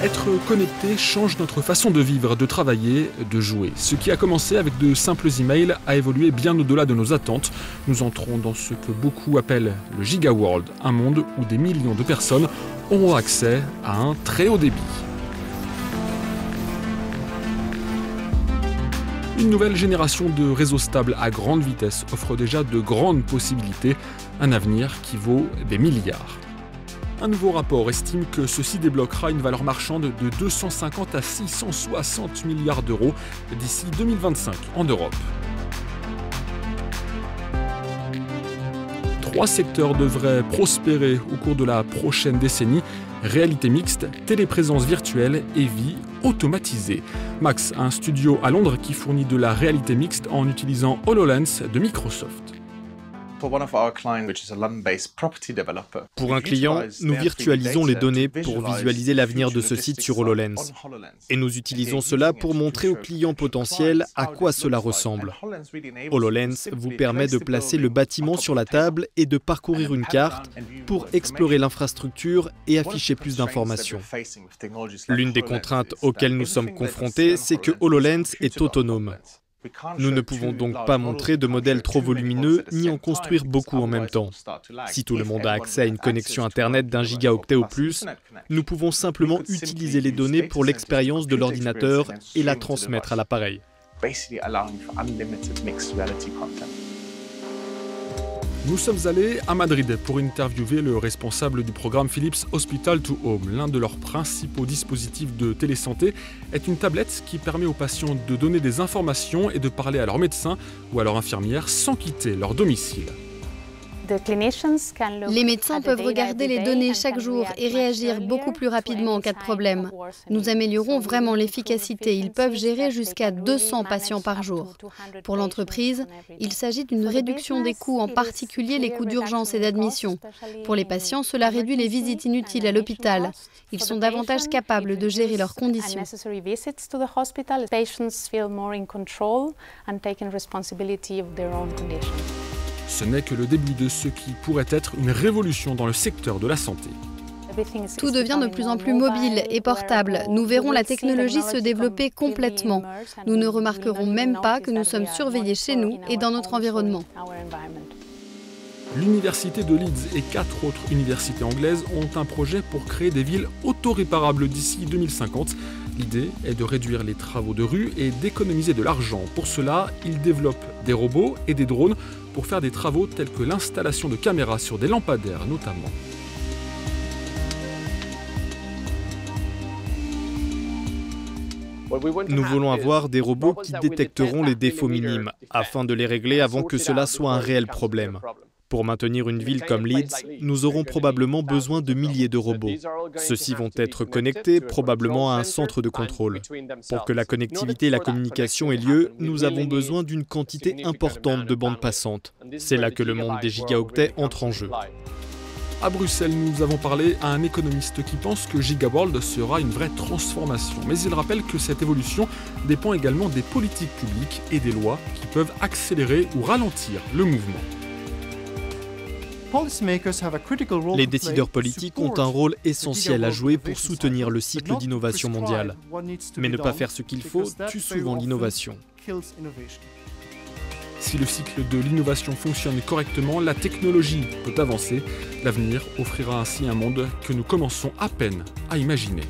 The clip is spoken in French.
Être connecté change notre façon de vivre, de travailler, de jouer. Ce qui a commencé avec de simples emails a évolué bien au-delà de nos attentes. Nous entrons dans ce que beaucoup appellent le Giga World, un monde où des millions de personnes auront accès à un très haut débit. Une nouvelle génération de réseaux stables à grande vitesse offre déjà de grandes possibilités, un avenir qui vaut des milliards. Un nouveau rapport estime que ceci débloquera une valeur marchande de 250 à 660 milliards d'euros d'ici 2025 en Europe. 3 secteurs devraient prospérer au cours de la prochaine décennie: réalité mixte, téléprésence virtuelle et vie automatisée. Max a un studio à Londres qui fournit de la réalité mixte en utilisant HoloLens de Microsoft. Pour un client, nous virtualisons les données pour visualiser l'avenir de ce site sur HoloLens. Et nous utilisons cela pour montrer aux clients potentiels à quoi cela ressemble. HoloLens vous permet de placer le bâtiment sur la table et de parcourir une carte pour explorer l'infrastructure et afficher plus d'informations. L'une des contraintes auxquelles nous sommes confrontés, c'est que HoloLens est autonome. Nous ne pouvons donc pas montrer de modèles trop volumineux ni en construire beaucoup en même temps. Si tout le monde a accès à une connexion Internet d'1 gigaoctet ou plus, nous pouvons simplement utiliser les données pour l'expérience de l'ordinateur et la transmettre à l'appareil. Nous sommes allés à Madrid pour interviewer le responsable du programme Philips Hospital to Home. L'un de leurs principaux dispositifs de télésanté est une tablette qui permet aux patients de donner des informations et de parler à leur médecin ou à leur infirmière sans quitter leur domicile. Les médecins peuvent regarder les données chaque jour et réagir beaucoup plus rapidement en cas de problème. Nous améliorons vraiment l'efficacité. Ils peuvent gérer jusqu'à 200 patients par jour. Pour l'entreprise, il s'agit d'une réduction des coûts, en particulier les coûts d'urgence et d'admission. Pour les patients, cela réduit les visites inutiles à l'hôpital. Ils sont davantage capables de gérer leurs conditions. Ce n'est que le début de ce qui pourrait être une révolution dans le secteur de la santé. Tout devient de plus en plus mobile et portable. Nous verrons la technologie se développer complètement. Nous ne remarquerons même pas que nous sommes surveillés chez nous et dans notre environnement. L'université de Leeds et 4 autres universités anglaises ont un projet pour créer des villes autoréparables d'ici 2050. L'idée est de réduire les travaux de rue et d'économiser de l'argent. Pour cela, ils développent des robots et des drones pour faire des travaux tels que l'installation de caméras sur des lampadaires notamment. Nous voulons avoir des robots qui détecteront les défauts minimes, afin de les régler avant que cela soit un réel problème. Pour maintenir une ville comme Leeds, nous aurons probablement besoin de milliers de robots. Ceux-ci vont être connectés probablement à un centre de contrôle. Pour que la connectivité et la communication aient lieu, nous avons besoin d'une quantité importante de bandes passantes. C'est là que le monde des gigaoctets entre en jeu. À Bruxelles, nous avons parlé à un économiste qui pense que GigaWorld sera une vraie transformation. Mais il rappelle que cette évolution dépend également des politiques publiques et des lois qui peuvent accélérer ou ralentir le mouvement. Les décideurs politiques ont un rôle essentiel à jouer pour soutenir le cycle d'innovation mondiale. Mais ne pas faire ce qu'il faut tue souvent l'innovation. Si le cycle de l'innovation fonctionne correctement, la technologie peut avancer. L'avenir offrira ainsi un monde que nous commençons à peine à imaginer.